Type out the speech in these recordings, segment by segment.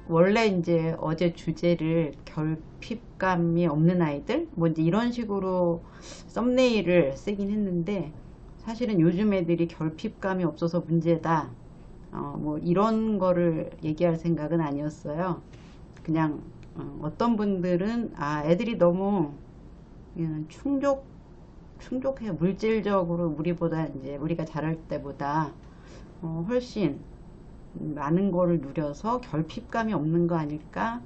원래 이제 어제 주제를 결핍감이 없는 아이들 뭐 이제 이런 식으로 썸네일을 쓰긴 했는데, 사실은 요즘 애들이 결핍감이 없어서 문제다, 뭐 이런 거를 얘기할 생각은 아니었어요. 그냥 어떤 분들은 애들이 너무 그냥 충족해, 물질적으로 우리보다 이제 우리가 자랄 때보다 훨씬 많은 거를 누려서 결핍감이 없는 거 아닐까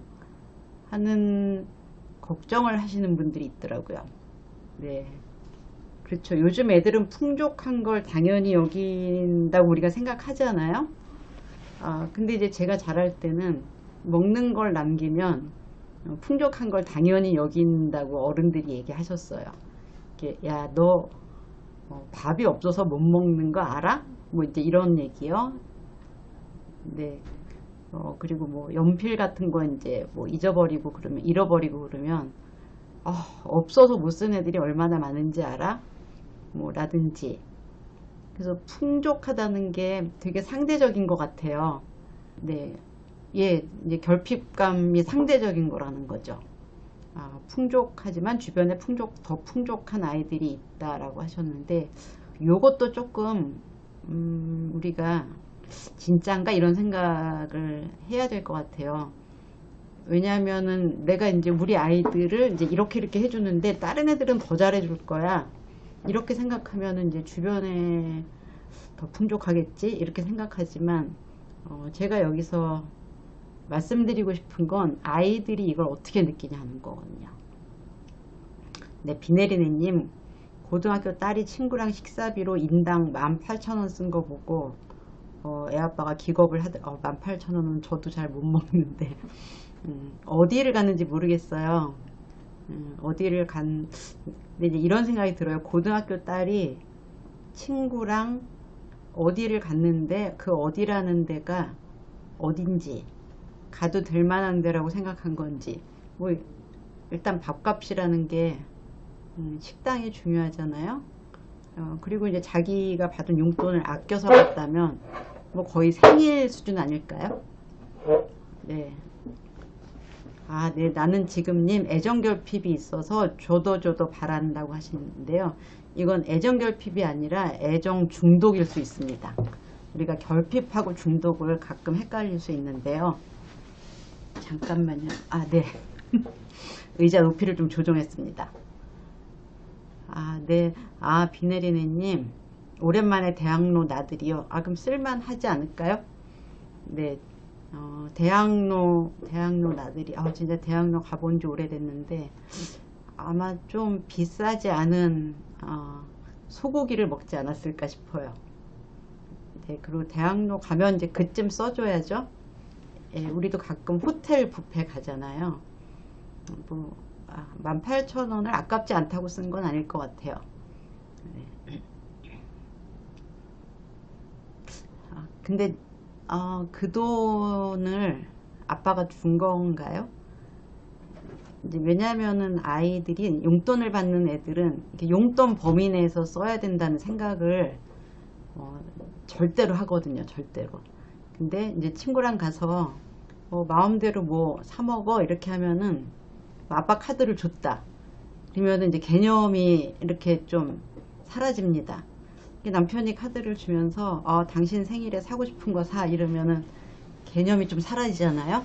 하는 걱정을 하시는 분들이 있더라고요. 네, 그렇죠. 요즘 애들은 풍족한 걸 당연히 여긴다고 우리가 생각하잖아요. 근데 이제 제가 자랄 때는 먹는 걸 남기면 풍족한 걸 당연히 여긴다고 어른들이 얘기하셨어요. 야, 너 밥이 없어서 못 먹는 거 알아? 뭐 이제 이런 얘기요. 네. 그리고 뭐 연필 같은 거 이제 뭐 잊어버리고 그러면, 잃어버리고 그러면 없어서 못 쓴 애들이 얼마나 많은지 알아? 뭐 라든지. 그래서 풍족하다는 게 되게 상대적인 것 같아요. 네. 예, 이제 결핍감이 상대적인 거라는 거죠. 풍족하지만 주변에 더 풍족한 아이들이 있다라고 하셨는데, 요것도 조금 우리가 진짠가 이런 생각을 해야 될 것 같아요. 왜냐하면은 내가 이제 우리 아이들을 이제 이렇게 해주는데 다른 애들은 더 잘해줄 거야, 이렇게 생각하면은 이제 주변에 더 풍족하겠지 이렇게 생각하지만, 제가 여기서 말씀드리고 싶은 건 아이들이 이걸 어떻게 느끼냐 하는 거거든요. 네, 비내리네님, 고등학교 딸이 친구랑 식사비로 인당 18,000원 쓴 거 보고 애아빠가 기겁을 하더. 18,000원은 저도 잘 못 먹는데 어디를 갔는지 모르겠어요. 어디를 간. 근데 이제 이런 생각이 들어요. 고등학교 딸이 친구랑 어디를 갔는데 그 어디라는 데가 어딘지, 가도 될 만한 데라고 생각한 건지. 뭐 일단 밥값이라는 게 식당이 중요하잖아요. 그리고 이제 자기가 받은 용돈을 아껴서 갔다면 뭐 거의 생일 수준 아닐까요? 네. 네, 나는 지금님 애정결핍이 있어서 줘도 바란다고 하시는데요. 이건 애정결핍이 아니라 애정 중독일 수 있습니다. 우리가 결핍하고 중독을 가끔 헷갈릴 수 있는데요. 잠깐만요. 네. 의자 높이를 좀 조정했습니다. 네. 비네리네님, 오랜만에 대학로 나들이요. 그럼 쓸만하지 않을까요? 네. 대학로 나들이. 진짜 대학로 가본 지 오래됐는데, 아마 좀 비싸지 않은, 소고기를 먹지 않았을까 싶어요. 네. 그리고 대학로 가면 이제 그쯤 써줘야죠. 예, 우리도 가끔 호텔 뷔페 가잖아요. 뭐, 18,000원을 아깝지 않다고 쓴 건 아닐 것 같아요. 네. 근데 그 돈을 아빠가 준 건가요? 이제 왜냐면은 아이들이, 용돈을 받는 애들은 용돈 범위 내에서 써야 된다는 생각을 절대로 하거든요. 절대로. 근데 이제 친구랑 가서 마음대로 뭐 사 먹어 이렇게 하면은, 아빠 카드를 줬다 그러면은 이제 개념이 이렇게 좀 사라집니다. 남편이 카드를 주면서 당신 생일에 사고 싶은 거 사 이러면은 개념이 좀 사라지잖아요.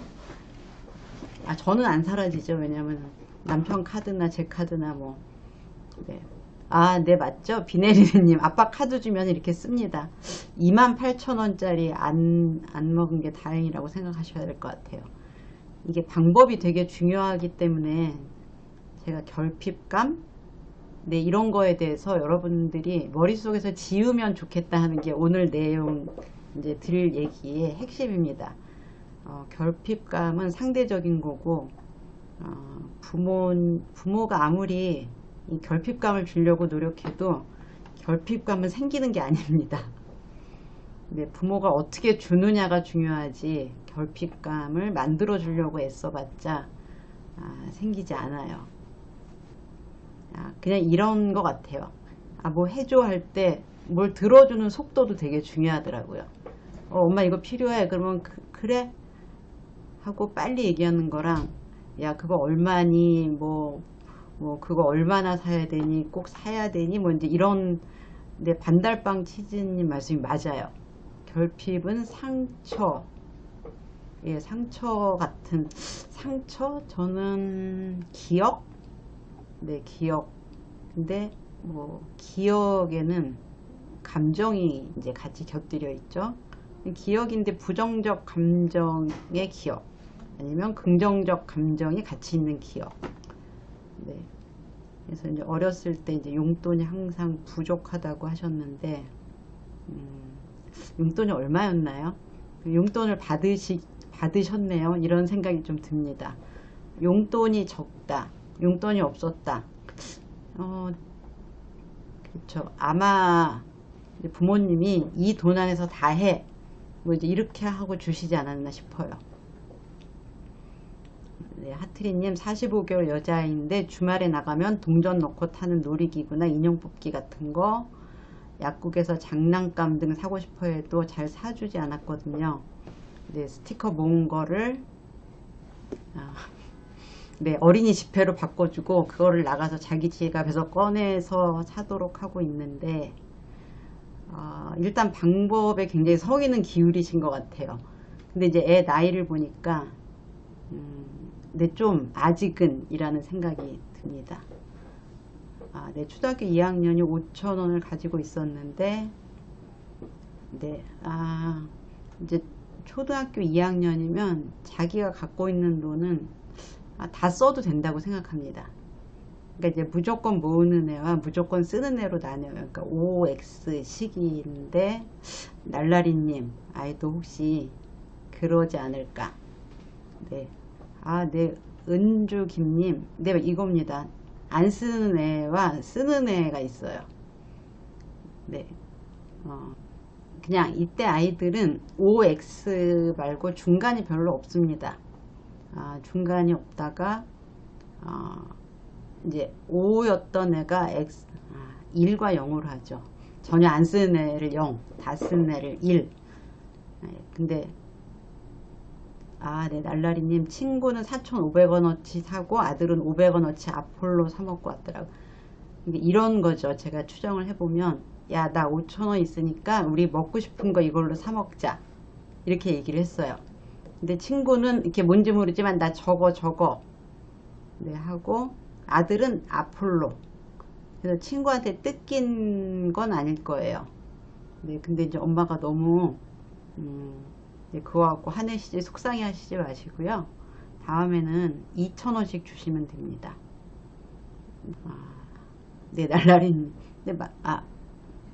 저는 안 사라지죠. 왜냐면 남편 카드나 제 카드나 뭐. 네. 네, 맞죠? 비네리님, 아빠 카드 주면 이렇게 씁니다. 28,000원짜리 안 먹은 게 다행이라고 생각하셔야 될 것 같아요. 이게 방법이 되게 중요하기 때문에 제가 결핍감, 네, 이런 거에 대해서 여러분들이 머릿속에서 지우면 좋겠다 하는 게 오늘 내용 이제 드릴 얘기의 핵심입니다. 결핍감은 상대적인 거고, 부모가 아무리 이 결핍감을 주려고 노력해도 결핍감은 생기는 게 아닙니다. 네, 부모가 어떻게 주느냐가 중요하지, 결핍감을 만들어 주려고 애써봤자 생기지 않아요. 그냥 이런 것 같아요. 뭐 해줘 할 때 뭘 들어주는 속도도 되게 중요하더라고요. 엄마 이거 필요해. 그러면 그래 하고 빨리 얘기하는 거랑, 야 그거 얼마니, 뭐 그거 얼마나 사야 되니, 꼭 사야 되니, 뭐 이제 이런. 근데 반달빵 치즈님 말씀이 맞아요. 결핍은 상처, 예, 상처 같은, 상처? 저는 기억? 네, 기억. 근데 뭐 기억에는 감정이 이제 같이 곁들여 있죠. 기억인데 부정적 감정의 기억, 아니면 긍정적 감정이 같이 있는 기억. 네. 그래서 이제 어렸을 때 이제 용돈이 항상 부족하다고 하셨는데, 용돈이 얼마였나요? 용돈을 받으셨네요. 이런 생각이 좀 듭니다. 용돈이 적다, 용돈이 없었다. 그렇죠. 아마 부모님이 이 돈 안에서 다 해, 뭐 이제 이렇게 하고 주시지 않았나 싶어요. 네, 하트리님 45개월 여자아이인데 주말에 나가면 동전 넣고 타는 놀이기구나 인형 뽑기 같은 거, 약국에서 장난감 등 사고 싶어 해도 잘 사주지 않았거든요. 네, 스티커 모은 거를 네, 어린이 지폐로 바꿔주고 그거를 나가서 자기 지갑에서 꺼내서 사도록 하고 있는데, 일단 방법에 굉장히 성의는 기울이신 것 같아요. 근데 이제 애 나이를 보니까 네, 좀 아직은 이라는 생각이 듭니다. 네, 초등학교 2학년이 5,000원을 가지고 있었는데, 네, 이제 초등학교 2학년이면 자기가 갖고 있는 돈은 다 써도 된다고 생각합니다. 그러니까 이제 무조건 모으는 애와 무조건 쓰는 애로 나뉘어요. 그러니까 OX 시기인데, 날라리님 아이도 혹시 그러지 않을까. 네. 네, 은주김님, 네, 이겁니다. 안 쓰는 애와 쓰는 애가 있어요. 네. 그냥 이때 아이들은 OX 말고 중간이 별로 없습니다. 중간이 없다가, 이제 5였던 애가 X, 1과 0으로 하죠. 전혀 안 쓰는 애를 0, 다 쓰는 애를 1. 근데 네, 날라리님 친구는 4,500원어치 사고 아들은 500원어치 아폴로 사 먹고 왔더라고. 이런 거죠. 제가 추정을 해보면, 야, 나 5,000원 있으니까 우리 먹고 싶은 거 이걸로 사 먹자, 이렇게 얘기를 했어요. 근데 친구는 이렇게 뭔지 모르지만 나 저거 네 하고, 아들은 아폴로. 그래서 친구한테 뜯긴 건 아닐 거예요. 네, 근데 이제 엄마가 너무 네, 그거 갖고 화내시지, 속상해 하시지 마시고요. 다음에는 2,000원씩 주시면 됩니다. 네, 날라리님. 네,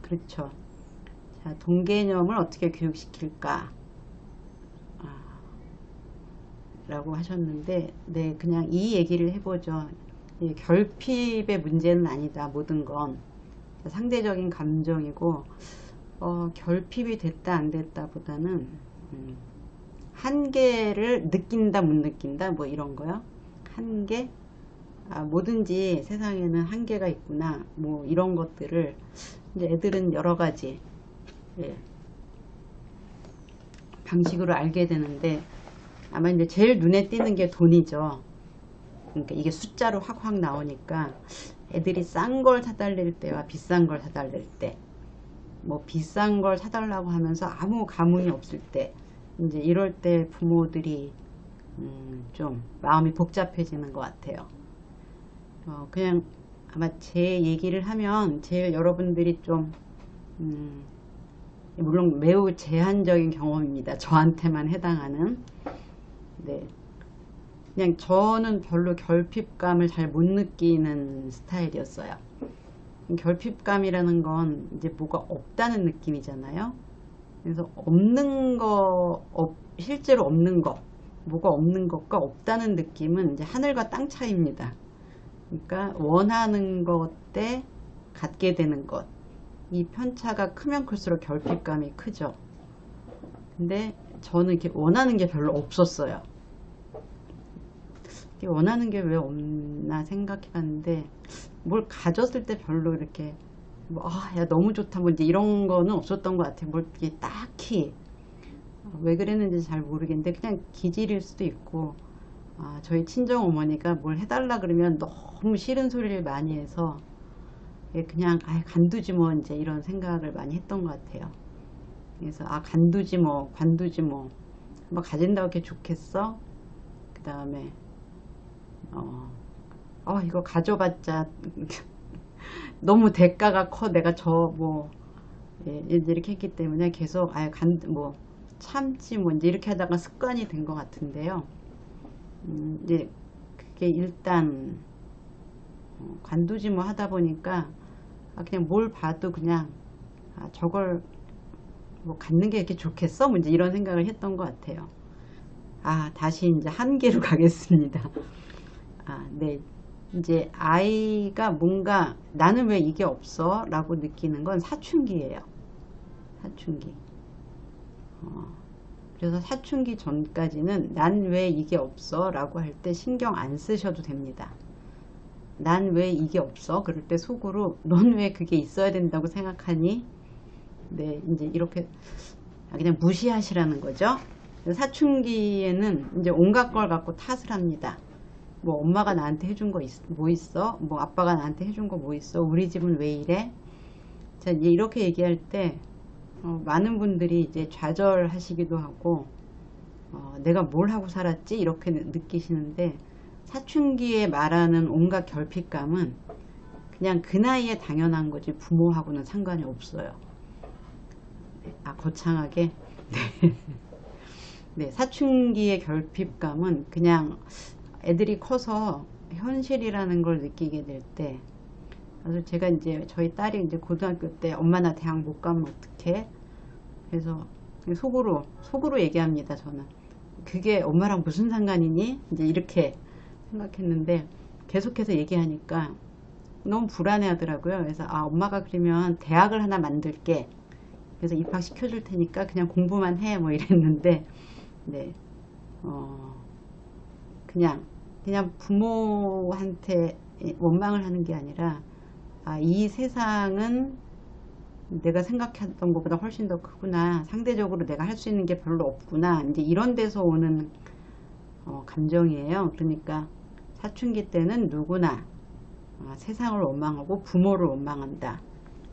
그렇죠. 자, 돈 개념을 어떻게 교육시킬까? 라고 하셨는데, 네, 그냥 이 얘기를 해보죠. 결핍의 문제는 아니다. 모든 건 상대적인 감정이고, 결핍이 됐다 안 됐다 보다는 한계를 느낀다 못 느낀다, 뭐 이런 거요. 한계, 뭐든지 세상에는 한계가 있구나, 뭐 이런 것들을 이제 애들은 여러 가지, 예, 방식으로 알게 되는데, 아마 이제 제일 눈에 띄는 게 돈이죠. 그러니까 이게 숫자로 확확 나오니까 애들이 싼 걸 사달릴 때와 비싼 걸 사달릴 때, 뭐 비싼 걸 사달라고 하면서 아무 감흥이 없을 때, 이제 이럴 때 부모들이 좀 마음이 복잡해지는 것 같아요. 그냥 아마 제 얘기를 하면 제일 여러분들이 좀 물론 매우 제한적인 경험입니다. 저한테만 해당하는. 네, 그냥 저는 별로 결핍감을 잘 못 느끼는 스타일이었어요. 결핍감이라는 건 이제 뭐가 없다는 느낌이잖아요. 그래서 없는 거, 실제로 없는 거, 뭐가 없는 것과 없다는 느낌은 이제 하늘과 땅 차이입니다. 그러니까 원하는 것 때 갖게 되는 것, 이 편차가 크면 클수록 결핍감이 크죠. 근데 저는 이렇게 원하는 게 별로 없었어요. 원하는 게 왜 없나 생각해 봤는데, 뭘 가졌을 때 별로 이렇게 야 너무 좋다, 뭐 이제 이런 거는 없었던 것 같아요. 뭘 이렇게 딱히 왜 그랬는지 잘 모르겠는데 그냥 기질일 수도 있고, 저희 친정 어머니가 뭘 해달라 그러면 너무 싫은 소리를 많이 해서 그냥 간두지 뭐 이제 이런 생각을 많이 했던 것 같아요. 그래서 간두지 뭐 관두지 뭐 가진다고 이렇게 좋겠어? 그 다음에 이거 가져봤자 너무 대가가 커. 내가 이렇게 했기 때문에 계속 참지 뭐 이제 이렇게 하다가 습관이 된 것 같은데요. 이제 그게 일단 관두지 뭐 하다 보니까 그냥 뭘 봐도 그냥 저걸 뭐 갖는 게 이렇게 좋겠어? 뭐 이제 이런 생각을 했던 것 같아요. 다시 이제 한계로 가겠습니다. 네. 이제 아이가 뭔가 나는 왜 이게 없어? 라고 느끼는 건 사춘기예요. 사춘기. 그래서 사춘기 전까지는 난 왜 이게 없어? 라고 할 때 신경 안 쓰셔도 됩니다. 난 왜 이게 없어? 그럴 때 속으로 넌 왜 그게 있어야 된다고 생각하니? 네, 이제 이렇게 그냥 무시하시라는 거죠. 사춘기에는 이제 온갖 걸 갖고 탓을 합니다. 뭐 엄마가 나한테 해준 거 뭐 있어? 뭐 아빠가 나한테 해준 거 뭐 있어? 우리 집은 왜 이래? 자, 이제 이렇게 얘기할 때 많은 분들이 이제 좌절하시기도 하고 내가 뭘 하고 살았지? 이렇게 느끼시는데, 사춘기에 말하는 온갖 결핍감은 그냥 그 나이에 당연한 거지 부모하고는 상관이 없어요. 거창하게. 네. 네, 사춘기의 결핍감은 그냥 애들이 커서 현실이라는 걸 느끼게 될 때, 그래서 제가 이제 저희 딸이 이제 고등학교 때 엄마 나 대학 못 가면 어떡해? 그래서 속으로 얘기합니다. 저는 그게 엄마랑 무슨 상관이니? 이제 이렇게 생각했는데 계속해서 얘기하니까 너무 불안해 하더라고요. 그래서 엄마가 그러면 대학을 하나 만들게. 그래서 입학시켜 줄 테니까 그냥 공부만 해. 뭐 이랬는데, 네. 그냥 부모한테 원망을 하는 게 아니라 이 세상은 내가 생각했던 것보다 훨씬 더 크구나. 상대적으로 내가 할 수 있는 게 별로 없구나. 이제 이런 데서 오는 감정이에요. 그러니까 사춘기 때는 누구나 세상을 원망하고 부모를 원망한다.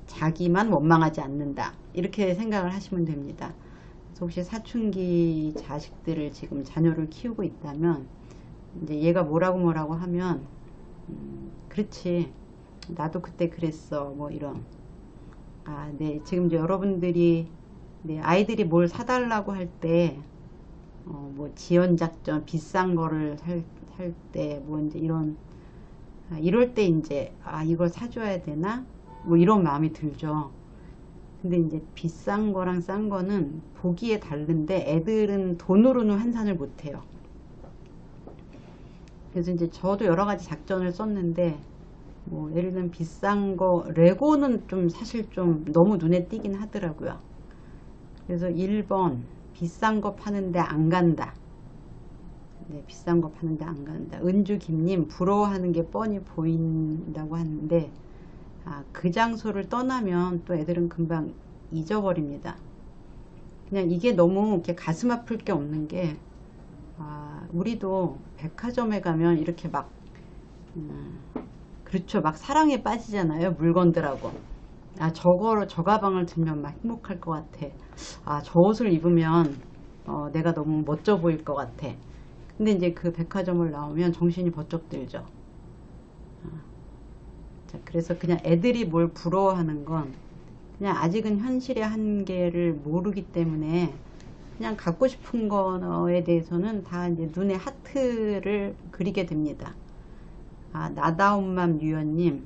자기만 원망하지 않는다. 이렇게 생각을 하시면 됩니다. 그래서 혹시 사춘기 자식들을 지금 자녀를 키우고 있다면 이제 얘가 뭐라고 하면 그렇지 나도 그때 그랬어 뭐 이런 네 지금 이제 여러분들이 네, 아이들이 뭘 사달라고 할 때 뭐 지연작전 비싼 거를 살 때 뭐 이제 이럴 때 이제 이걸 사줘야 되나 뭐 이런 마음이 들죠. 근데 이제 비싼 거랑 싼 거는 보기에 다른데 애들은 돈으로는 환산을 못해요. 그래서 이제 저도 여러 가지 작전을 썼는데, 뭐 예를 들면 비싼 거 레고는 좀 사실 좀 너무 눈에 띄긴 하더라고요. 그래서 1번 비싼 거 파는데 안 간다. 네, 비싼 거 파는데 안 간다. 은주 김님 부러워하는 게 뻔히 보인다고 하는데 그 장소를 떠나면 또 애들은 금방 잊어버립니다. 그냥 이게 너무 이렇게 가슴 아플 게 없는 게 우리도 백화점에 가면 이렇게 막 그렇죠. 막 사랑에 빠지잖아요. 물건들하고. 저 가방을 들면 막 행복할 것 같아. 저 옷을 입으면 내가 너무 멋져 보일 것 같아. 근데 이제 그 백화점을 나오면 정신이 번쩍 들죠. 자, 그래서 그냥 애들이 뭘 부러워하는 건 그냥 아직은 현실의 한계를 모르기 때문에 그냥 갖고 싶은 거에 대해서는 다 이제 눈에 하트를 그리게 됩니다. 나다운맘 유연님,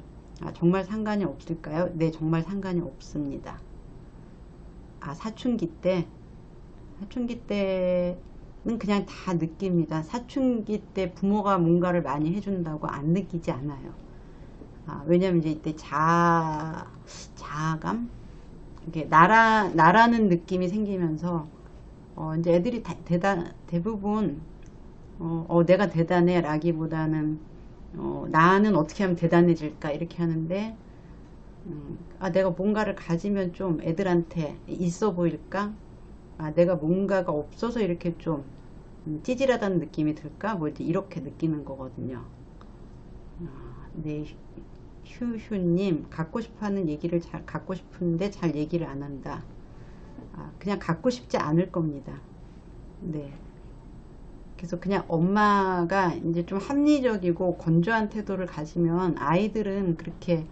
정말 상관이 없을까요? 네, 정말 상관이 없습니다. 사춘기 때는 그냥 다 느낍니다. 사춘기 때 부모가 뭔가를 많이 해준다고 안 느끼지 않아요. 왜냐면 이제 이때 자아감? 이렇게 나라는 느낌이 생기면서, 이제 애들이 대부분, 내가 대단해 라기보다는, 나는 어떻게 하면 대단해질까 이렇게 하는데, 내가 뭔가를 가지면 좀 애들한테 있어 보일까? 아, 내가 뭔가가 없어서 이렇게 좀 찌질하다는 느낌이 들까? 뭐 이렇게 느끼는 거거든요. 네, 휴휴님, 갖고 싶어 하는 얘기를 잘 갖고 싶은데 잘 얘기를 안 한다. 그냥 갖고 싶지 않을 겁니다. 네. 그래서 그냥 엄마가 이제 좀 합리적이고 건조한 태도를 가지면 아이들은 그렇게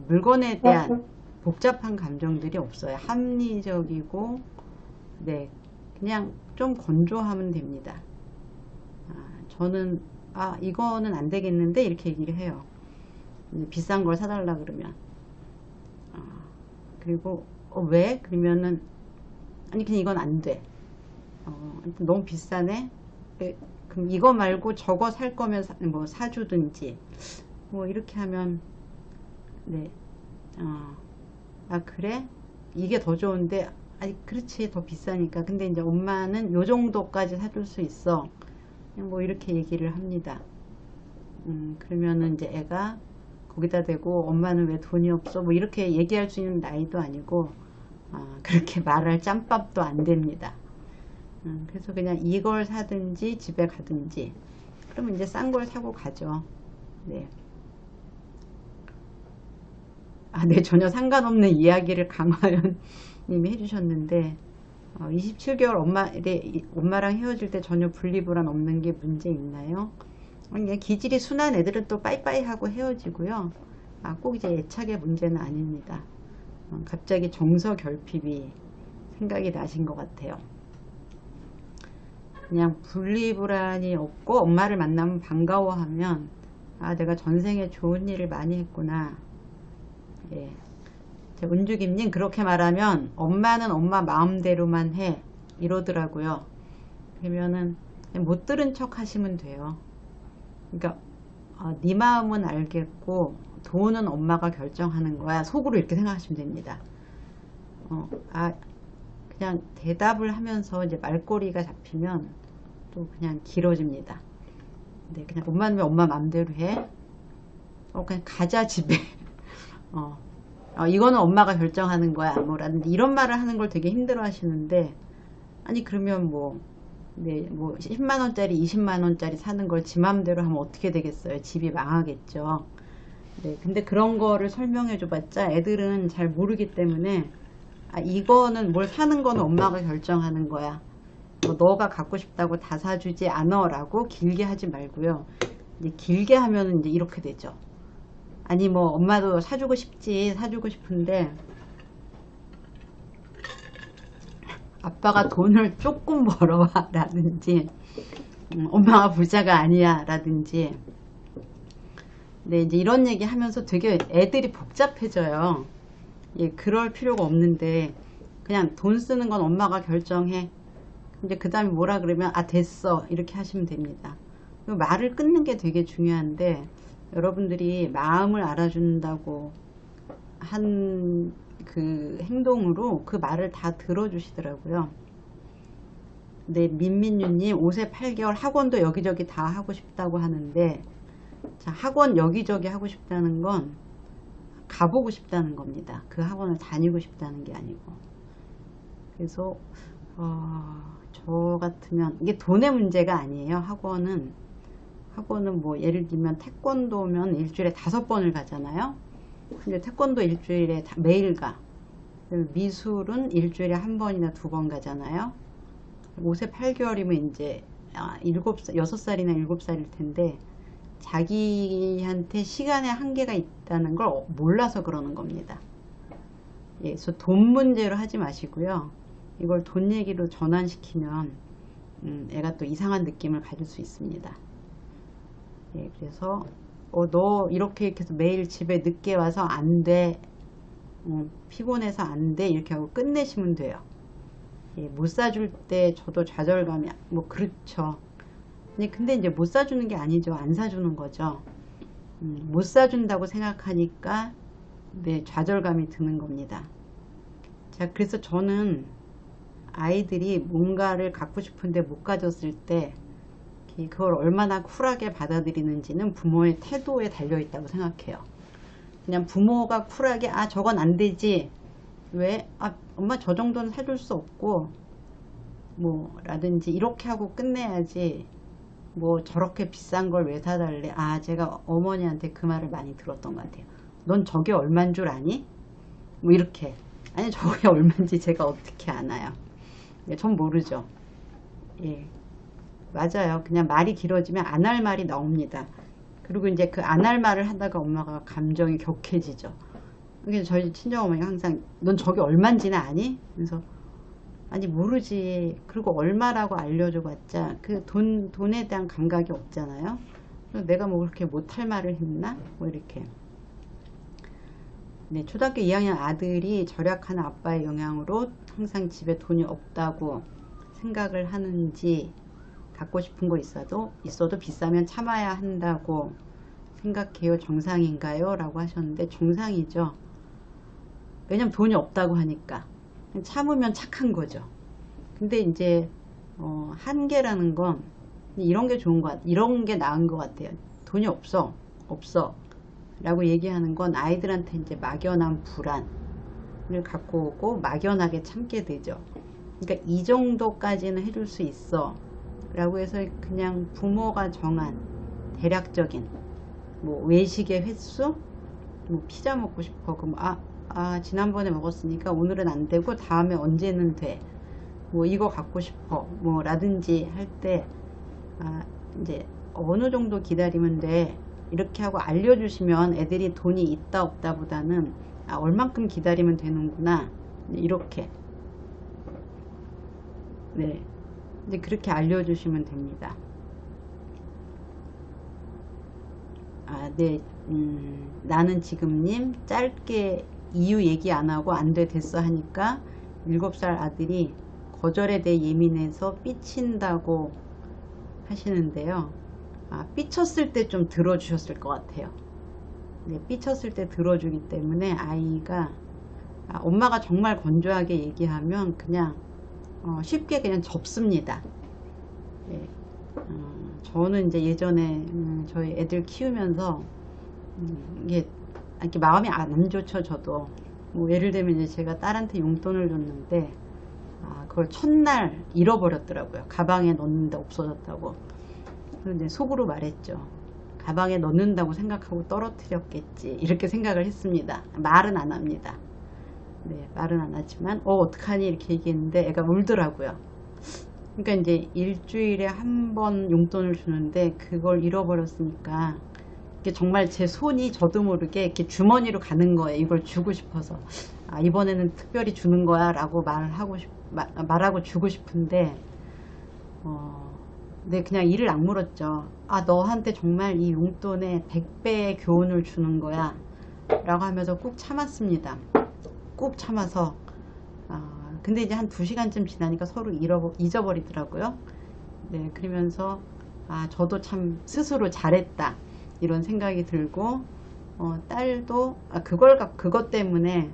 물건에 대한 복잡한 감정들이 없어요. 합리적이고, 네, 그냥 좀 건조하면 됩니다. 저는 이거는 안 되겠는데 이렇게 얘기를 해요. 비싼 걸 사달라 그러면 그리고 왜? 그러면은 아니 그냥 이건 안 돼. 너무 비싸네. 그럼 이거 말고 저거 살 거면 뭐 사주든지 뭐 이렇게 하면 네. 그래? 이게 더 좋은데 아니 그렇지 더 비싸니까. 근데 이제 엄마는 요 정도까지 사줄 수 있어. 뭐 이렇게 얘기를 합니다. 그러면은 이제 애가 거기다 대고 엄마는 왜 돈이 없어? 뭐 이렇게 얘기할 수 있는 나이도 아니고 그렇게 말할 짬밥도 안 됩니다. 그래서 그냥 이걸 사든지 집에 가든지 그러면 이제 싼 걸 사고 가죠. 네. 네, 전혀 상관없는 이야기를 강화연 님이 해주셨는데 27개월 엄마랑 헤어질 때 전혀 분리불안 없는 게 문제 있나요? 그냥 기질이 순한 애들은 또 빠이빠이 하고 헤어지고요. 꼭 이제 애착의 문제는 아닙니다. 갑자기 정서 결핍이 생각이 나신 것 같아요. 그냥 분리불안이 없고 엄마를 만나면 반가워하면 내가 전생에 좋은 일을 많이 했구나. 예. 은주김님 그렇게 말하면 엄마는 엄마 마음대로만 해 이러더라고요. 그러면은 못 들은 척 하시면 돼요. 그러니까 네 마음은 알겠고 돈은 엄마가 결정하는 거야. 속으로 이렇게 생각하시면 됩니다. 그냥 대답을 하면서 이제 말꼬리가 잡히면 또 그냥 길어집니다. 네, 그냥 엄마는 왜 엄마 맘대로 해? 그냥 가자 집에. 이거는 엄마가 결정하는 거야. 뭐라든지 이런 말을 하는 걸 되게 힘들어 하시는데 아니 그러면 뭐 10만원짜리 20만원짜리 사는 걸 지 맘대로 하면 어떻게 되겠어요? 집이 망하겠죠. 네, 근데 그런 거를 설명해 줘봤자 애들은 잘 모르기 때문에 이거는 뭘 사는 거는 엄마가 결정하는 거야. 너가 갖고 싶다고 다 사주지 않아 라고 길게 하지 말고요. 이제 길게 하면은 이제 이렇게 되죠. 아니 뭐 엄마도 사주고 싶지, 사주고 싶은데 아빠가 돈을 조금 벌어와 라든지 엄마가 부자가 아니야 라든지. 네, 이제 이런 얘기 하면서 되게 애들이 복잡해져요. 예, 그럴 필요가 없는데 그냥 돈 쓰는 건 엄마가 결정해. 이제 그 다음에 뭐라 그러면 됐어 이렇게 하시면 됩니다. 말을 끊는 게 되게 중요한데 여러분들이 마음을 알아준다고 한 그 행동으로 그 말을 다 들어주시더라고요. 네, 민민유님 5세 8개월 학원도 여기저기 다 하고 싶다고 하는데 자, 학원 여기저기 하고 싶다는 건 가보고 싶다는 겁니다. 그 학원을 다니고 싶다는 게 아니고. 그래서 저 같으면 이게 돈의 문제가 아니에요. 학원은 뭐 예를 들면 태권도면 일주일에 5번을 가잖아요. 근데 태권도 일주일에 매일 가. 미술은 일주일에 1번이나 2번 가잖아요. 5세 8개월이면 이제 6살이나 7살일 텐데 자기한테 시간의 한계가 있다는 걸 몰라서 그러는 겁니다. 예, 그래서 돈 문제로 하지 마시고요. 이걸 돈 얘기로 전환시키면 애가 또 이상한 느낌을 가질 수 있습니다. 예, 그래서 너 이렇게 해서 매일 집에 늦게 와서 안 돼. 피곤해서 안 돼. 이렇게 하고 끝내시면 돼요. 예, 못 사줄 때 저도 좌절감이 뭐 그렇죠. 근데 이제 못 사주는 게 아니죠. 안 사주는 거죠. 못 사준다고 생각하니까 네, 좌절감이 드는 겁니다. 자, 그래서 저는 아이들이 뭔가를 갖고 싶은데 못 가졌을 때 그걸 얼마나 쿨하게 받아들이는지는 부모의 태도에 달려 있다고 생각해요. 그냥 부모가 쿨하게 저건 안 되지. 왜? 엄마 저 정도는 사줄 수 없고 뭐 라든지 이렇게 하고 끝내야지 뭐 저렇게 비싼 걸 왜 사달래. 아, 제가 어머니한테 그 말을 많이 들었던 것 같아요. 넌 저게 얼만 줄 아니? 뭐 이렇게. 아니, 저게 얼만지 제가 어떻게 아나요? 네, 전 모르죠. 예, 맞아요. 그냥 말이 길어지면 안 할 말이 나옵니다. 그리고 이제 그 안 할 말을 하다가 엄마가 감정이 격해지죠. 그래서 저희 친정어머니가 항상 넌 저게 얼만지나 아니? 그래서 아니 모르지. 그리고 얼마라고 알려줘 봤자 그 돈에 대한 감각이 없잖아요. 그래서 내가 뭐 그렇게 못할 말을 했나? 뭐 이렇게. 네, 초등학교 2학년 아들이 절약하는 아빠의 영향으로 항상 집에 돈이 없다고 생각을 하는지, 갖고 싶은 거 있어도 비싸면 참아야 한다고 생각해요. 정상인가요? 라고 하셨는데 정상이죠. 왜냐면 돈이 없다고 하니까. 참으면 착한 거죠. 근데 이제 한계라는 건 이런 게 좋은 것 같아요. 이런 게 나은 것 같아요. 돈이 없어 라고 얘기하는 건 아이들한테 이제 막연한 불안을 갖고 오고 막연하게 참게 되죠. 그러니까 이 정도까지는 해줄 수 있어 라고 해서 그냥 부모가 정한 대략적인 뭐 외식의 횟수, 뭐 피자 먹고 싶어 그럼 지난번에 먹었으니까 오늘은 안 되고 다음에 언제는 돼, 뭐 이거 갖고 싶어 뭐 라든지 할 때 이제 어느 정도 기다리면 돼 이렇게 하고 알려주시면 애들이 돈이 있다 없다 보다는 얼만큼 기다리면 되는구나 이렇게, 네, 이제 그렇게 알려주시면 됩니다. 네, 나는 지금님 짧게 이유 얘기 안 하고 안 돼 됐어 하니까 7살 아들이 거절에 대해 예민해서 삐친다고 하시는데요. 삐쳤을 때 좀 들어주셨을 것 같아요. 네, 삐쳤을 때 들어주기 때문에 아이가 엄마가 정말 건조하게 얘기하면 그냥 쉽게 그냥 접습니다. 네, 저는 이제 예전에 저희 애들 키우면서 이게 이렇게 마음이 안 좋죠. 저도 뭐 예를 들면 이제 제가 딸한테 용돈을 줬는데 그걸 첫날 잃어버렸더라고요. 가방에 넣는데 없어졌다고. 그런데 속으로 말했죠. 가방에 넣는다고 생각하고 떨어뜨렸겠지 이렇게 생각을 했습니다. 말은 안 합니다. 네, 말은 안 하지만 어떡하니 이렇게 얘기했는데 애가 울더라고요. 그러니까 이제 일주일에 한 번 용돈을 주는데 그걸 잃어버렸으니까 이게 정말 제 손이 저도 모르게 이렇게 주머니로 가는 거예요. 이걸 주고 싶어서 이번에는 특별히 주는 거야 라고 말하고 주고 싶은데 네, 그냥 이를 악물었죠. 너한테 정말 이 용돈에 100배의 교훈을 주는 거야 라고 하면서 꾹 참았습니다. 꾹 참아서 근데 이제 한 2시간쯤 지나니까 서로 잊어버리더라고요. 네, 그러면서 저도 참 스스로 잘했다 이런 생각이 들고 딸도 그것 때문에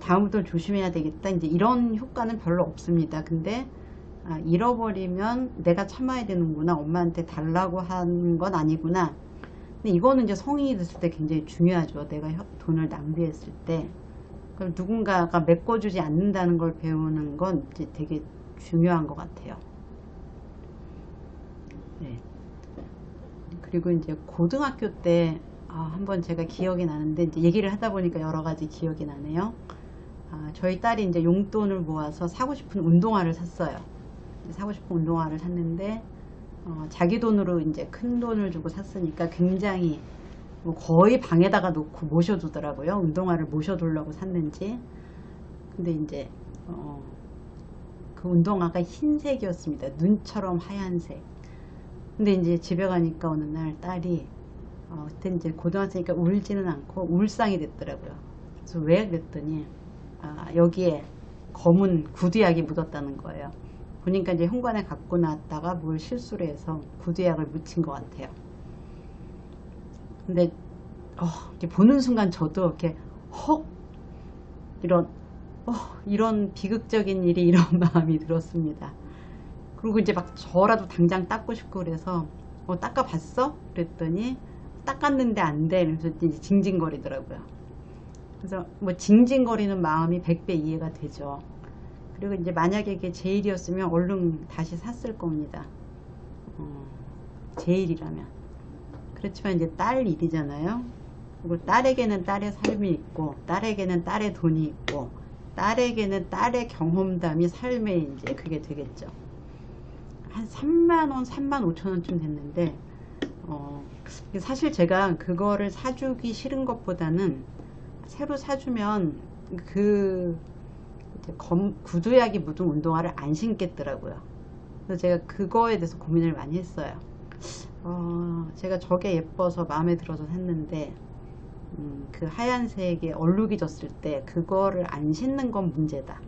다음부터 조심해야 되겠다 이제 이런 효과는 별로 없습니다. 근데 잃어버리면 내가 참아야 되는구나, 엄마한테 달라고 하는 건 아니구나. 근데 이거는 이제 성인이 됐을 때 굉장히 중요하죠. 내가 돈을 낭비했을 때 그럼 누군가가 메꿔주지 않는다는 걸 배우는 건 이제 되게 중요한 것 같아요. 네. 그리고 이제 고등학교 때 한번 제가 기억이 나는데 이제 얘기를 하다 보니까 여러 가지 기억이 나네요. 저희 딸이 이제 용돈을 모아서 사고 싶은 운동화를 샀어요. 사고 싶은 운동화를 샀는데 자기 돈으로 이제 큰 돈을 주고 샀으니까 굉장히 뭐 거의 방에다가 놓고 모셔두더라고요. 운동화를 모셔두려고 샀는지. 근데 이제 그 운동화가 흰색이었습니다. 눈처럼 하얀색. 근데 이제 집에 가니까 어느 날 딸이 그때 이제 고등학생이니까 울지는 않고 울상이 됐더라고요. 그래서 왜 그랬더니 여기에 검은 구두약이 묻었다는 거예요. 보니까 이제 현관에 갖고 나왔다가 뭘 실수를 해서 구두약을 묻힌 것 같아요. 근데 이렇게 보는 순간 저도 이렇게 이런 비극적인 일이 이런 마음이 들었습니다. 그리고 이제 막 저라도 당장 닦고 싶고 그래서 닦아봤어? 그랬더니 닦았는데 안 돼. 그래서 이제 징징거리더라고요. 그래서 뭐 징징거리는 마음이 100배 이해가 되죠. 그리고 이제 만약에 이게 제 일이었으면 얼른 다시 샀을 겁니다. 제 일이라면. 그렇지만 이제 딸 일이잖아요. 그리고 딸에게는 딸의 삶이 있고, 딸에게는 딸의 돈이 있고, 딸에게는 딸의 경험담이 삶의 이제 그게 되겠죠. 한 3만원, 3만 5천원쯤 됐는데, 사실 제가 그거를 사주기 싫은 것보다는 새로 사주면 그 구두약이 묻은 운동화를 안 신겠더라고요. 그래서 제가 그거에 대해서 고민을 많이 했어요. 제가 저게 예뻐서 마음에 들어서 샀는데 그 하얀색에 얼룩이 졌을 때 그거를 안 신는 건 문제다.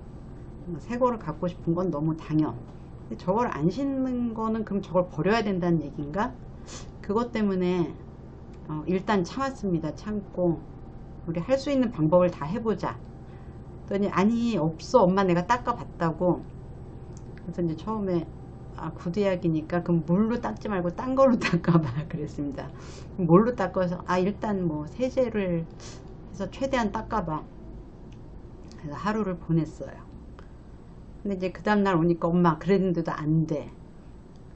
새 거를 갖고 싶은 건 너무 당연. 근데 저걸 안 신는 거는 그럼 저걸 버려야 된다는 얘기인가? 그것 때문에 일단 참았습니다. 참고 우리 할 수 있는 방법을 다 해보자. 그랬더니 아니 없어 엄마 내가 닦아봤다고. 그래서 이제 처음에 구두약이니까 그럼 물로 닦지 말고 딴 걸로 닦아봐 그랬습니다. 뭘로 닦아서 일단 뭐 세제를 해서 최대한 닦아봐. 그래서 하루를 보냈어요. 근데 이제 그 다음날 오니까 엄마 그랬는데도 안 돼.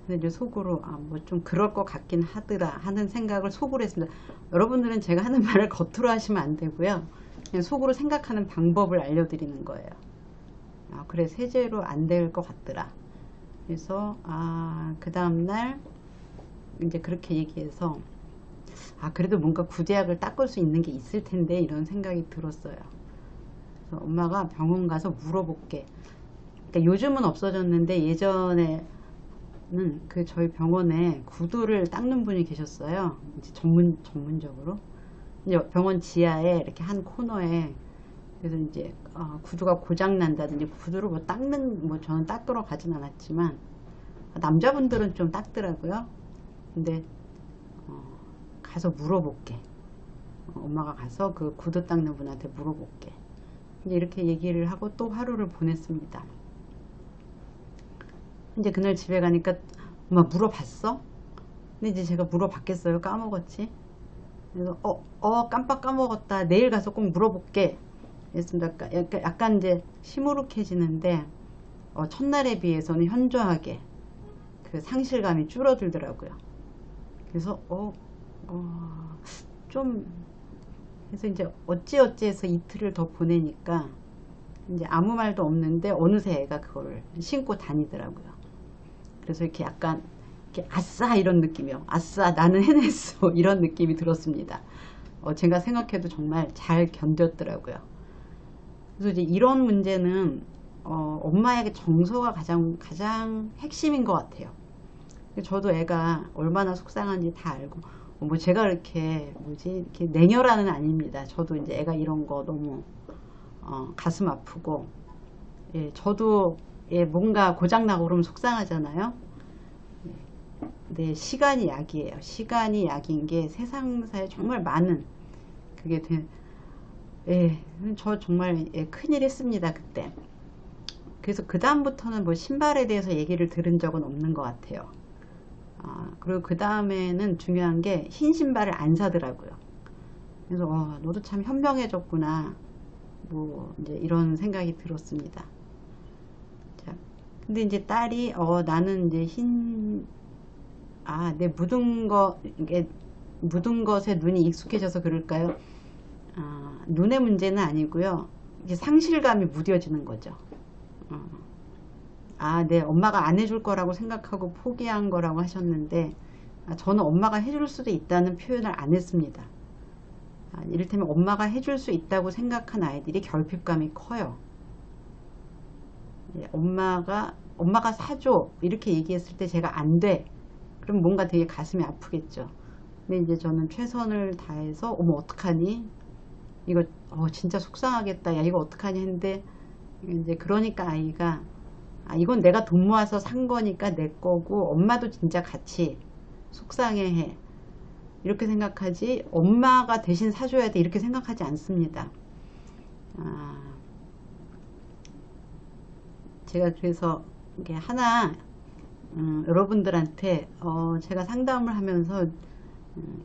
근데 이제 속으로 뭐 좀 그럴 것 같긴 하더라 하는 생각을 속으로 했습니다. 여러분들은 제가 하는 말을 겉으로 하시면 안 되고요. 그냥 속으로 생각하는 방법을 알려드리는 거예요. 그래 세제로 안 될 것 같더라. 그래서 그 다음날 이제 그렇게 얘기해서 그래도 뭔가 구제약을 닦을 수 있는 게 있을 텐데 이런 생각이 들었어요. 그래서 엄마가 병원 가서 물어볼게. 그러니까 요즘은 없어졌는데 예전에는 그 저희 병원에 구두를 닦는 분이 계셨어요. 이제 전문적으로. 이제 병원 지하에 이렇게 한 코너에 그래서 이제 구두가 고장 난다든지 구두를 뭐 저는 닦으러 가진 않았지만 남자분들은 좀 닦더라고요. 근데 가서 물어볼게. 엄마가 가서 그 구두 닦는 분한테 물어볼게. 이제 이렇게 얘기를 하고 또 하루를 보냈습니다. 이제 그날 집에 가니까 엄마 물어봤어? 근데 이제 제가 물어봤겠어요? 까먹었지. 그래서 깜빡 까먹었다. 내일 가서 꼭 물어볼게. 했습니다. 약간 이제 시무룩해지는데 첫날에 비해서는 현저하게 그 상실감이 줄어들더라고요. 그래서 좀 그래서 이제 어찌어찌해서 이틀을 더 보내니까 이제 아무 말도 없는데 어느새 애가 그걸 신고 다니더라고요. 그래서 이렇게 약간 이렇게 아싸 이런 느낌이요. 아싸 나는 해냈어 이런 느낌이 들었습니다. 제가 생각해도 정말 잘 견뎠더라고요. 그래서 이제 이런 문제는 엄마에게 정서가 가장 핵심인 것 같아요. 저도 애가 얼마나 속상한지 다 알고 뭐 제가 이렇게 이렇게 냉혈한은 아닙니다. 저도 이제 애가 이런 거 너무 가슴 아프고 저도 뭔가 고장나고 그러면 속상하잖아요. 네, 시간이 약이에요. 시간이 약인 게 세상사에 정말 많은 그게 저 정말 큰일 했습니다 그때. 그래서 그 다음부터는 뭐 신발에 대해서 얘기를 들은 적은 없는 것 같아요. 그리고 그 다음에는 중요한 게 흰 신발을 안 사더라고요. 그래서 너도 참 현명해졌구나 뭐 이제 이런 생각이 들었습니다. 자, 근데 이제 딸이 나는 이제 내 묻은 것에 눈이 익숙해져서 그럴까요? 눈의 문제는 아니고요. 이제 상실감이 무뎌지는 거죠. 네, 엄마가 안 해줄 거라고 생각하고 포기한 거라고 하셨는데, 저는 엄마가 해줄 수도 있다는 표현을 안 했습니다. 이를테면 엄마가 해줄 수 있다고 생각한 아이들이 결핍감이 커요. 엄마가 사줘 이렇게 얘기했을 때 제가 안 돼. 그럼 뭔가 되게 가슴이 아프겠죠. 근데 이제 저는 최선을 다해서 어떡하니? 이거 진짜 속상하겠다. 야 이거 어떡하니 했는데 이제 그러니까 아이가 이건 내가 돈 모아서 산 거니까 내 거고 엄마도 진짜 같이 속상해해 이렇게 생각하지 엄마가 대신 사줘야 돼 이렇게 생각하지 않습니다. 제가 그래서 이게 하나 여러분들한테 제가 상담을 하면서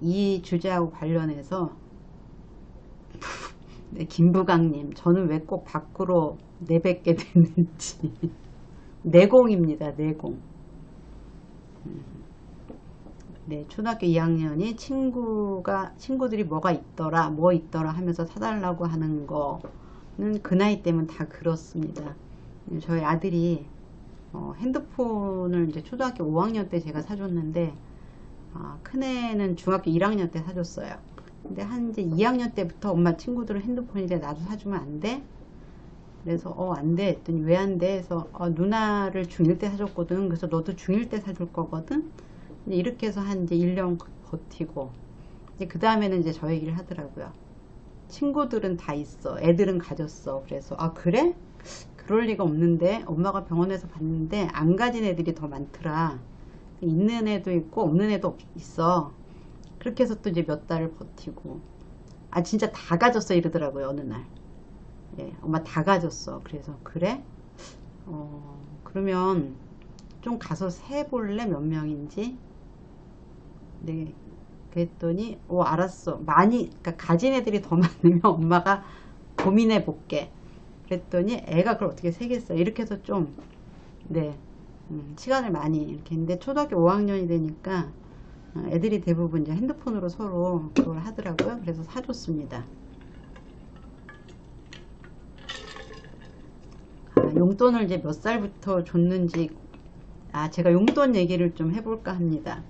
이 주제하고 관련해서 네, 김부강님, 저는 왜 꼭 밖으로 내뱉게 되는지. 내공입니다, 내공. 네, 초등학교 2학년이 친구들이 뭐가 있더라, 뭐 있더라 하면서 사달라고 하는 거는 그 나이 때면 다 그렇습니다. 저희 아들이 핸드폰을 이제 초등학교 5학년 때 제가 사줬는데, 큰애는 중학교 1학년 때 사줬어요. 근데 한 이제 2학년 때부터 엄마 친구들은 핸드폰인데 나도 사주면 안 돼? 그래서 안 돼 했더니 왜 안 돼? 해서 누나를 중1 때 사줬거든. 그래서 너도 중1 때 사줄 거거든. 이제 이렇게 해서 한 이제 1년 버티고, 이제 그 다음에는 이제 저 얘기를 하더라고요. 친구들은 다 있어. 애들은 가졌어. 그래서 그래? 그럴 리가 없는데 엄마가 병원에서 봤는데 안 가진 애들이 더 많더라. 있는 애도 있고 없는 애도 있어. 그렇게 해서 또 이제 몇 달을 버티고, 진짜 다 가졌어 이러더라고요. 어느 날. 예, 엄마 다 가졌어. 그래서 그래? 그러면 좀 가서 세볼래? 몇 명인지? 네. 그랬더니 알았어. 그러니까 가진 애들이 더 많으면 엄마가 고민해 볼게. 그랬더니 애가 그걸 어떻게 세겠어. 이렇게 해서 좀, 네, 시간을 많이 이렇게 했는데, 초등학교 5학년이 되니까 애들이 대부분 이제 핸드폰으로 서로 그걸 하더라고요. 그래서 사줬습니다. 용돈을 이제 몇 살부터 줬는지, 제가 용돈 얘기를 좀 해볼까 합니다.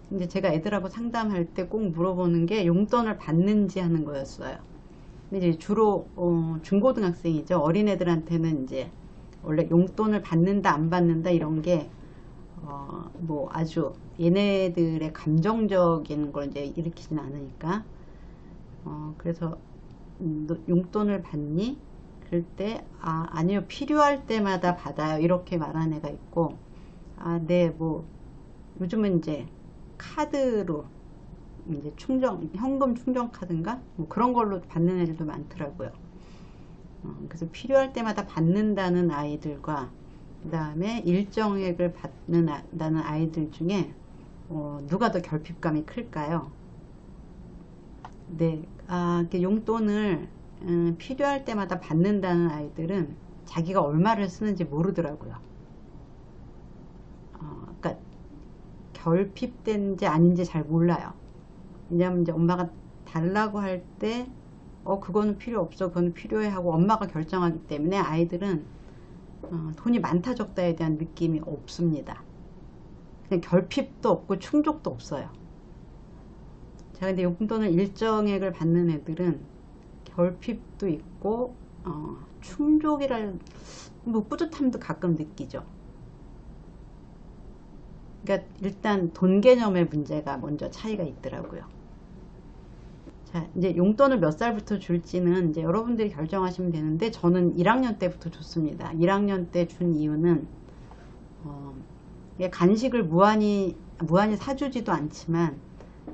근데 제가 애들하고 상담할 때 꼭 물어보는 게 용돈을 받는지 하는 거였어요. 근데 이제 주로 중고등학생이죠. 어린애들한테는 이제 원래 용돈을 받는다 안 받는다 이런 게 뭐 아주 얘네들의 감정적인 걸 이제 일으키지는 않으니까, 그래서 너 용돈을 받니? 그럴 때 아니요, 필요할 때마다 받아요, 이렇게 말하는 애가 있고, 네, 뭐 요즘은 이제 카드로 이제 현금 충전 카드인가 뭐 그런 걸로 받는 애들도 많더라고요. 그래서 필요할 때마다 받는다는 아이들과, 그 다음에 일정액을 받는다는 아이들 중에 누가 더 결핍감이 클까요? 네, 용돈을 필요할 때마다 받는다는 아이들은 자기가 얼마를 쓰는지 모르더라고요. 그러니까 결핍된지 아닌지 잘 몰라요. 왜냐면 이제 엄마가 달라고 할 때 그거는 필요 없어, 그거는 필요해 하고 엄마가 결정하기 때문에 아이들은 돈이 많다 적다에 대한 느낌이 없습니다. 그냥 결핍도 없고 충족도 없어요. 자, 근데 용돈을 일정액을 받는 애들은 결핍도 있고 충족이랄 뭐 뿌듯함도 가끔 느끼죠. 그러니까 일단 돈 개념의 문제가 먼저 차이가 있더라고요. 자, 이제 용돈을 몇 살부터 줄지는 이제 여러분들이 결정하시면 되는데, 저는 1학년 때부터 줬습니다. 1학년 때 준 이유는 간식을 무한히 사주지도 않지만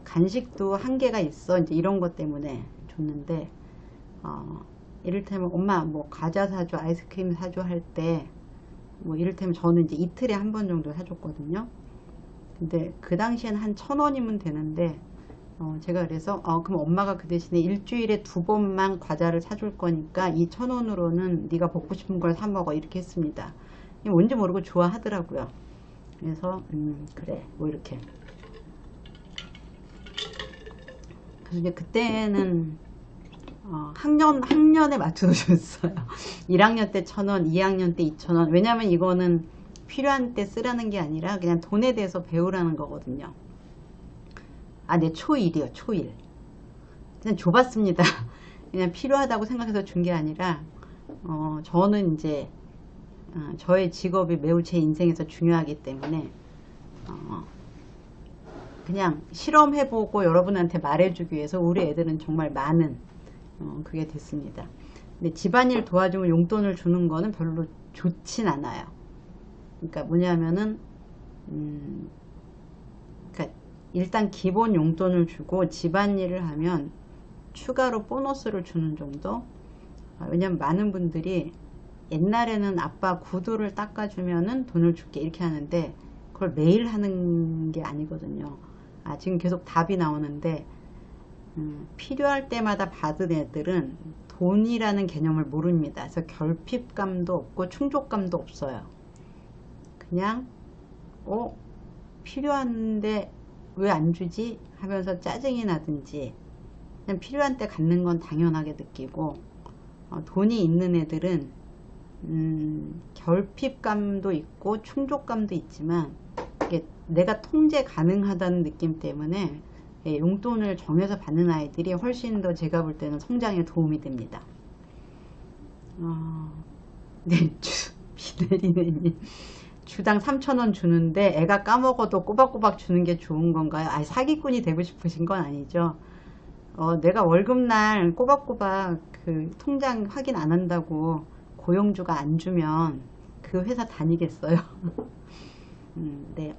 간식도 한계가 있어, 이제 이런 것 때문에 줬는데, 이를테면 엄마 뭐 과자 사줘, 아이스크림 사줘 할 때 뭐 이를테면 저는 이제 이틀에 한 번 정도 사줬거든요. 근데 그 당시엔 한 1,000원이면 되는데, 제가 그래서 그럼 엄마가 그 대신에 일주일에 2번만 과자를 사줄 거니까 이 1,000원으로는 네가 먹고 싶은 걸 사 먹어, 이렇게 했습니다. 뭔지 모르고 좋아하더라고요. 그래서 그래 뭐 이렇게. 그래서 이제 그때는 학년에 맞춰서 줬어요. 1학년 때 1,000원, 2학년 때 2,000원. 왜냐면 이거는 필요한 때 쓰라는 게 아니라 그냥 돈에 대해서 배우라는 거거든요. 네, 초1이요, 초1. 그냥 줘봤습니다. 그냥 필요하다고 생각해서 준 게 아니라, 저는 이제, 저의 직업이 매우 제 인생에서 중요하기 때문에, 그냥 실험해보고 여러분한테 말해주기 위해서 우리 애들은 정말 많은, 그게 됐습니다. 근데 집안일 도와주면 용돈을 주는 거는 별로 좋진 않아요. 그러니까 뭐냐면은, 그러니까 일단 기본 용돈을 주고 집안일을 하면 추가로 보너스를 주는 정도. 왜냐면 많은 분들이 옛날에는 아빠 구두를 닦아주면은 돈을 줄게 이렇게 하는데, 그걸 매일 하는 게 아니거든요. 지금 계속 답이 나오는데, 필요할 때마다 받은 애들은 돈이라는 개념을 모릅니다. 그래서 결핍감도 없고 충족감도 없어요. 그냥 필요한데 왜 안 주지 하면서 짜증이 나든지, 그냥 필요한 때 갖는 건 당연하게 느끼고, 돈이 있는 애들은 결핍감도 있고 충족감도 있지만 이게 내가 통제 가능하다는 느낌 때문에 용돈을 정해서 받는 아이들이 훨씬 더 제가 볼 때는 성장에 도움이 됩니다. 네, 비내리네님. 주당 3,000원 주는데 애가 까먹어도 꼬박꼬박 주는 게 좋은 건가요? 사기꾼이 되고 싶으신 건 아니죠. 내가 월급날 꼬박꼬박 그 통장 확인 안 한다고 고용주가 안 주면 그 회사 다니겠어요? 네.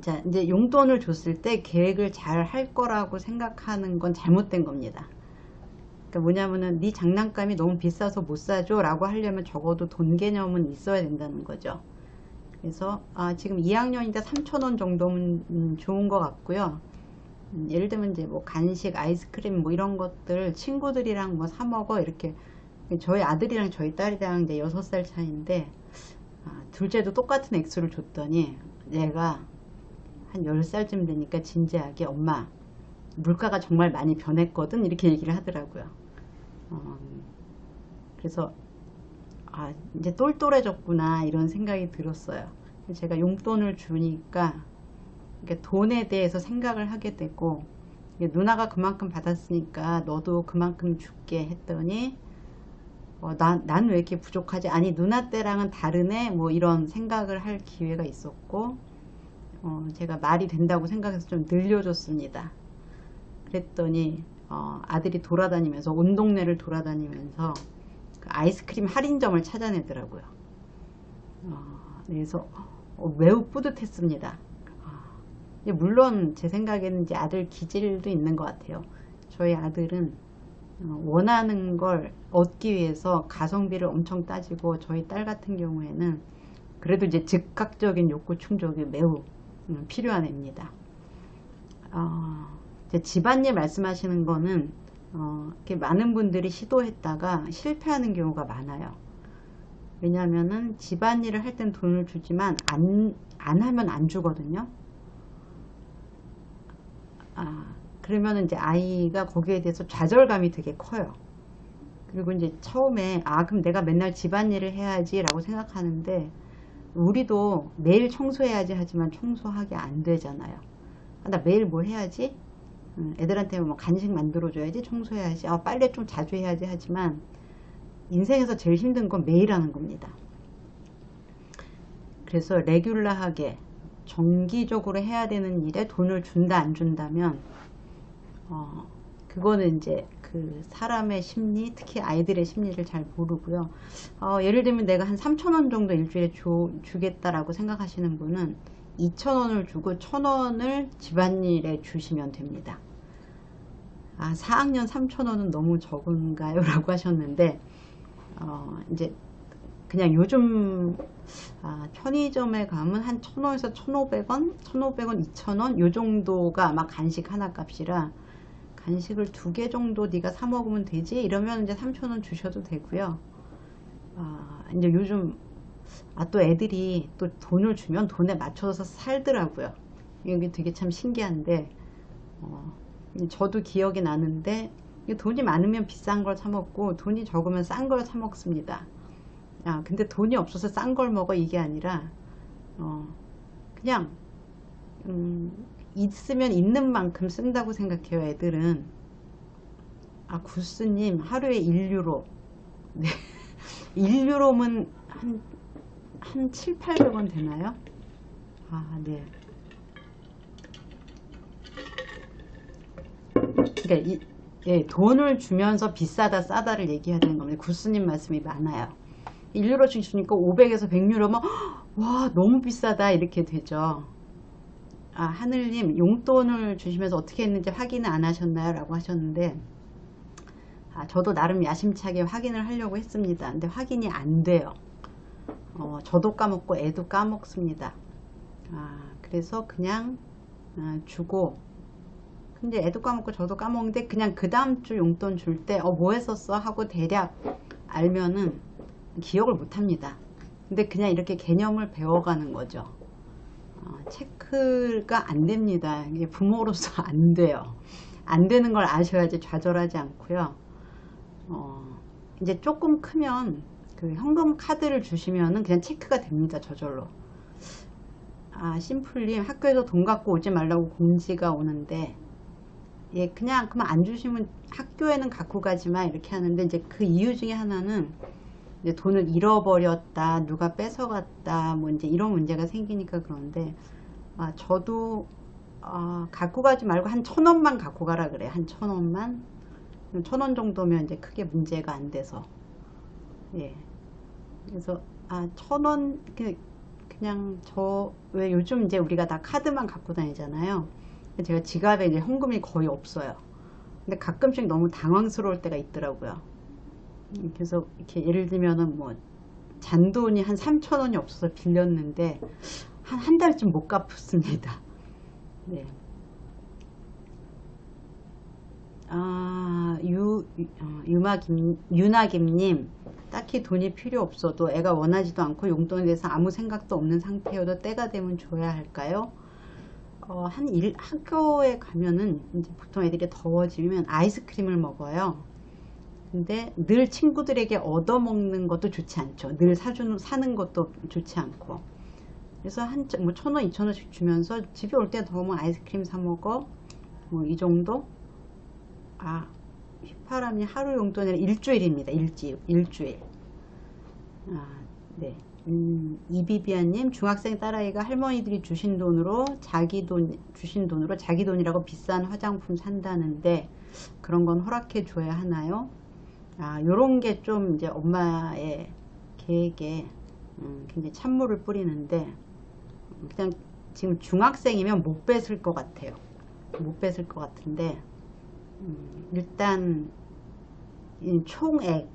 자, 이제 용돈을 줬을 때 계획을 잘 할 거라고 생각하는 건 잘못된 겁니다. 그러니까 뭐냐면은 네 장난감이 너무 비싸서 못 사줘 라고 하려면 적어도 돈 개념은 있어야 된다는 거죠. 그래서 지금 2학년인데 3,000원 정도면 좋은 것 같고요. 예를 들면 이제 뭐 간식, 아이스크림 뭐 이런 것들 친구들이랑 뭐 사 먹어, 이렇게. 저희 아들이랑 저희 딸이랑 이제 6살 차이인데 둘째도 똑같은 액수를 줬더니 얘가 한 10살쯤 되니까 진지하게 엄마 물가가 정말 많이 변했거든 이렇게 얘기를 하더라고요. 그래서 이제 똘똘해졌구나 이런 생각이 들었어요. 제가 용돈을 주니까 돈에 대해서 생각을 하게 되고, 누나가 그만큼 받았으니까 너도 그만큼 줄게 했더니 난 왜 이렇게 부족하지? 아니 누나 때랑은 다르네? 뭐 이런 생각을 할 기회가 있었고, 제가 말이 된다고 생각해서 좀 늘려줬습니다. 그랬더니 아들이 돌아다니면서 온 동네를 돌아다니면서 그 아이스크림 할인점을 찾아내더라고요. 그래서 매우 뿌듯했습니다. 물론 제 생각에는 이제 아들 기질도 있는 것 같아요. 저희 아들은 원하는 걸 얻기 위해서 가성비를 엄청 따지고, 저희 딸 같은 경우에는 그래도 이제 즉각적인 욕구 충족이 매우 필요한 애입니다. 집안일 말씀하시는 거는 이렇게 많은 분들이 시도했다가 실패하는 경우가 많아요. 왜냐하면은 집안일을 할 땐 돈을 주지만 안 하면 안 주거든요. 그러면 이제 아이가 거기에 대해서 좌절감이 되게 커요. 그리고 이제 처음에 그럼 내가 맨날 집안일을 해야지 라고 생각하는데, 우리도 매일 청소해야지 하지만 청소하게 안 되잖아요. 나 매일 뭐 해야지? 애들한테 뭐 간식 만들어줘야지, 청소해야지, 빨래 좀 자주 해야지 하지만 인생에서 제일 힘든 건 매일 하는 겁니다. 그래서 레귤러하게 정기적으로 해야 되는 일에 돈을 준다 안 준다면 그거는 이제 그 사람의 심리, 특히 아이들의 심리를 잘 모르고요. 예를 들면 내가 한 3,000원 정도 일주일에 주겠다라고 생각하시는 분은 2,000원을 주고 1,000원을 집안일에 주시면 됩니다. 4학년 3,000원은 너무 적은가요? 라고 하셨는데, 이제 그냥 요즘 편의점에 가면 한 1,000원에서 1,500원, 1,500원, 2,000원 요 정도가 아마 간식 하나 값이라, 간식을 2개 정도 네가 사 먹으면 되지? 이러면 이제 3,000원 주셔도 되고요. 이제 요즘 또 애들이 또 돈을 주면 돈에 맞춰서 살더라고요. 이게 되게 참 신기한데, 저도 기억이 나는데 돈이 많으면 비싼 걸 사 먹고 돈이 적으면 싼 걸 사 먹습니다. 근데 돈이 없어서 싼 걸 먹어 이게 아니라 그냥 있으면 있는 만큼 쓴다고 생각해요. 애들은. 구스님 하루에 1유로. 네. 1유로면 한 7, 800원 되나요? 네. 그러니까 돈을 주면서 비싸다 싸다를 얘기해야 되는 겁니다. 구스님 말씀이 많아요. 1유로씩 주니까 500에서 100유로면 와 너무 비싸다 이렇게 되죠. 하늘님 용돈을 주시면서 어떻게 했는지 확인을 안 하셨나요? 라고 하셨는데, 저도 나름 야심차게 확인을 하려고 했습니다. 근데 확인이 안 돼요. 저도 까먹고 애도 까먹습니다. 그래서 그냥 주고, 근데 애도 까먹고 저도 까먹는데 그냥 그 다음 주 용돈 줄 때 뭐 했었어 하고 대략 알면은 기억을 못 합니다. 근데 그냥 이렇게 개념을 배워가는 거죠. 체크가 안 됩니다. 이게 부모로서 안 돼요. 안 되는 걸 아셔야지 좌절하지 않고요. 이제 조금 크면 그 현금 카드를 주시면은 그냥 체크가 됩니다. 저절로. 심플님, 학교에서 돈 갖고 오지 말라고 공지가 오는데, 예, 그냥 그만 안 주시면 학교에는 갖고 가지마 이렇게 하는데, 이제 그 이유 중에 하나는 이제 돈을 잃어버렸다, 누가 뺏어갔다, 뭐 이제 이런 문제가 생기니까. 그런데 저도 갖고 가지 말고 한 1,000원만 갖고 가라 그래. 한 1,000원만. 1,000원 정도면 이제 크게 문제가 안 돼서. 예. 그래서 1,000원 그냥 왜 요즘 이제 우리가 다 카드만 갖고 다니잖아요. 제가 지갑에 이제 현금이 거의 없어요. 근데 가끔씩 너무 당황스러울 때가 있더라고요. 그래서 이렇게 예를 들면은 뭐 잔돈이 한 3,000원이 없어서 빌렸는데 한 달쯤 못 갚습니다. 네. 유나김님, 딱히 돈이 필요 없어도 애가 원하지도 않고 용돈에 대해서 아무 생각도 없는 상태여도 때가 되면 줘야 할까요? 학교에 가면은 이제 보통 애들이 더워지면 아이스크림을 먹어요. 근데 늘 친구들에게 얻어먹는 것도 좋지 않죠. 늘 사는 것도 좋지 않고. 그래서 뭐 1,000원, 2,000원씩 주면서 집에 올 때 더우면 아이스크림 사 먹어. 뭐 이 정도? 휘파람이 하루 용돈이 일주일입니다. 일주일. 네. 이비비아님, 중학생 딸아이가 할머니들이 주신 돈으로 자기 돈이라고 비싼 화장품 산다는데 그런 건 허락해 줘야 하나요? 요런 게 좀 이제 엄마의 계획에 굉장히 찬물을 뿌리는데, 그냥 지금 중학생이면 못 뺏을 것 같아요. 못 뺏을 것 같은데, 일단 총액,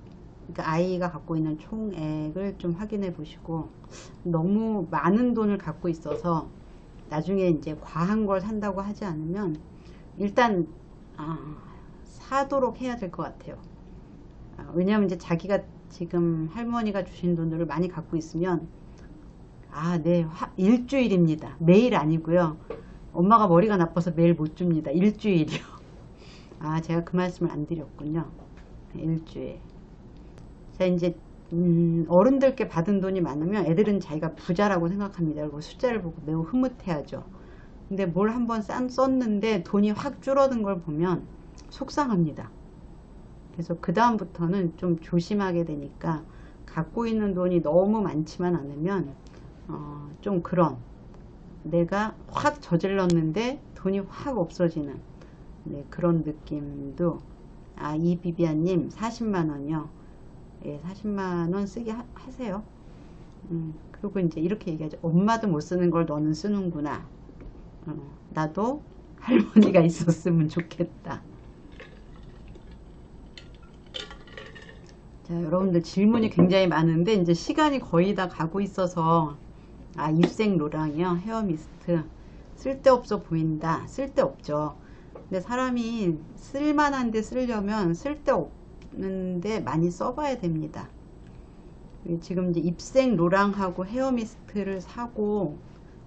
그러니까 아이가 갖고 있는 총액을 좀 확인해 보시고, 너무 많은 돈을 갖고 있어서 나중에 이제 과한 걸 산다고 하지 않으면 일단 사도록 해야 될 것 같아요. 왜냐하면 이제 자기가 지금 할머니가 주신 돈들을 많이 갖고 있으면 네, 일주일입니다. 매일 아니고요. 엄마가 머리가 나빠서 매일 못 줍니다. 일주일이요. 제가 그 말씀을 안 드렸군요. 일주일. 자, 이제 어른들께 받은 돈이 많으면 애들은 자기가 부자라고 생각합니다. 그리고 숫자를 보고 매우 흐뭇해하죠. 근데 뭘 한번 썼는데 돈이 확 줄어든 걸 보면 속상합니다. 그래서 그 다음부터는 좀 조심하게 되니까, 갖고 있는 돈이 너무 많지만 않으면 좀 그런, 내가 확 저질렀는데 돈이 확 없어지는, 네, 그런 느낌도. 이비비아님, 40만원이요. 예, 40만원 쓰게 하세요. 그리고 이제 이렇게 얘기하죠. 엄마도 못 쓰는 걸 너는 쓰는구나. 나도 할머니가 있었으면 좋겠다. 자, 여러분들 질문이 굉장히 많은데 이제 시간이 거의 다 가고 있어서, 입생 로랑이요. 헤어미스트. 쓸데없어 보인다. 쓸데없죠. 근데 사람이 쓸만한데 쓰려면 쓸데없는데 많이 써봐야 됩니다. 지금 이제 입생 로랑하고 헤어미스트를 사고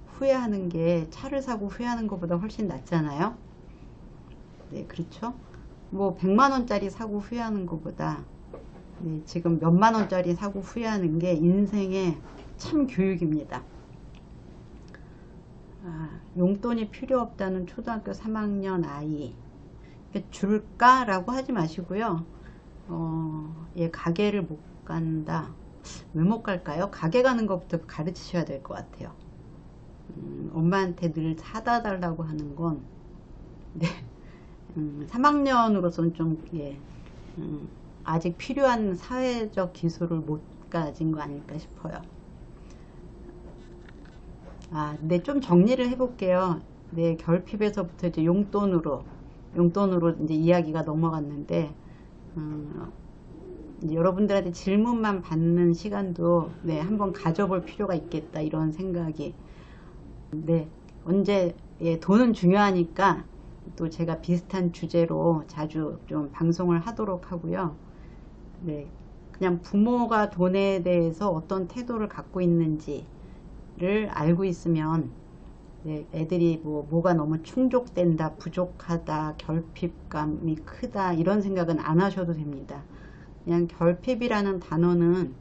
후회하는 게, 차를 사고 후회하는 것보다 훨씬 낫잖아요. 네, 그렇죠. 뭐 100만원짜리 사고 후회하는 것보다, 네, 지금 몇만 원짜리 사고 후회하는 게 인생의 참 교육입니다. 용돈이 필요 없다는 초등학교 3학년 아이, 줄까? 라고 하지 마시고요. 얘 가게를 못 간다. 왜 못 갈까요? 가게 가는 것부터 가르치셔야 될 것 같아요. 엄마한테 늘 사다 달라고 하는 건, 네, 3학년으로서는 좀, 아직 필요한 사회적 기술을 못 가진 거 아닐까 싶어요. 네, 좀 정리를 해볼게요. 네, 결핍에서부터 이제 용돈으로 이제 이야기가 넘어갔는데, 여러분들한테 질문만 받는 시간도, 네, 한번 가져볼 필요가 있겠다, 이런 생각이. 네, 언제, 돈은 중요하니까, 또 제가 비슷한 주제로 자주 좀 방송을 하도록 하고요. 네, 그냥 부모가 돈에 대해서 어떤 태도를 갖고 있는지를 알고 있으면 네, 애들이 뭐가 너무 충족된다, 부족하다, 결핍감이 크다 이런 생각은 안 하셔도 됩니다. 그냥 결핍이라는 단어는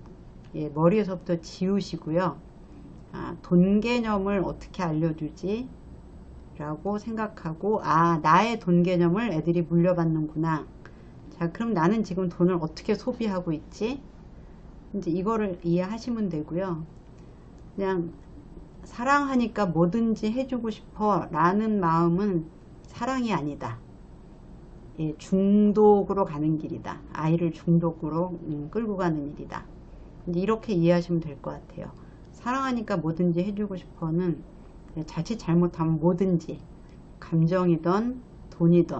예, 머리에서부터 지우시고요. 돈 개념을 어떻게 알려주지? 라고 생각하고 나의 돈 개념을 애들이 물려받는구나. 자, 그럼 나는 지금 돈을 어떻게 소비하고 있지? 이제 이거를 이해하시면 되고요. 그냥 사랑하니까 뭐든지 해주고 싶어 라는 마음은 사랑이 아니다. 예, 중독으로 가는 길이다. 아이를 중독으로 끌고 가는 일이다. 이제 이렇게 이해하시면 될 것 같아요. 사랑하니까 뭐든지 해주고 싶어는 자칫 잘못하면 뭐든지 감정이든 돈이든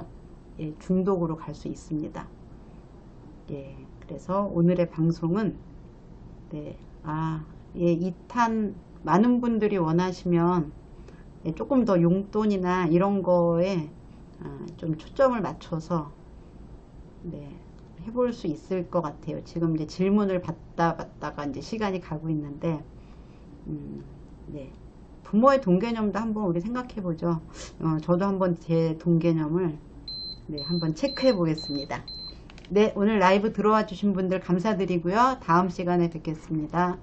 예, 중독으로 갈 수 있습니다. 예, 그래서 오늘의 방송은 네, 예, 2탄 많은 분들이 원하시면 예, 조금 더 용돈이나 이런 거에 좀 초점을 맞춰서 네, 해볼 수 있을 것 같아요. 지금 이제 질문을 받다가 이제 시간이 가고 있는데 네, 부모의 돈 개념도 한번 우리 생각해 보죠. 저도 한번 제 돈 개념을 네, 한번 체크해 보겠습니다. 네, 오늘 라이브 들어와 주신 분들 감사드리고요. 다음 시간에 뵙겠습니다.